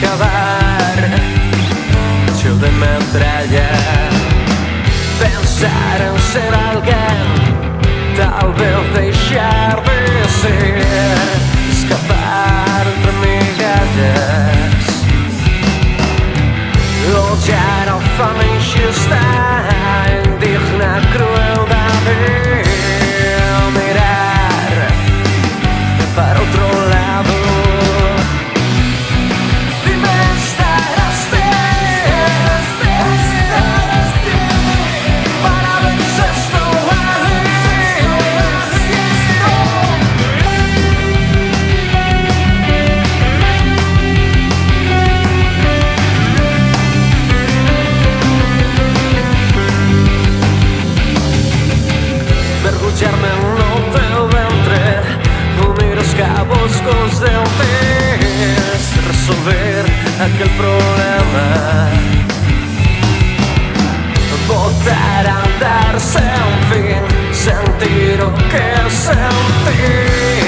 cavar cheo de metralla. Pensar en ser alguén, tal vez deixar de ser, escapar entre migallas, ollar ao faminxista, indigna crueldade, mirar para outro lado. Dime, estarás para ver se estou ali. Mergullarme no teu ventre, unir os cabos cos dentes, resolver aquel problema, botar a andar sen fin, sentir o que sentí.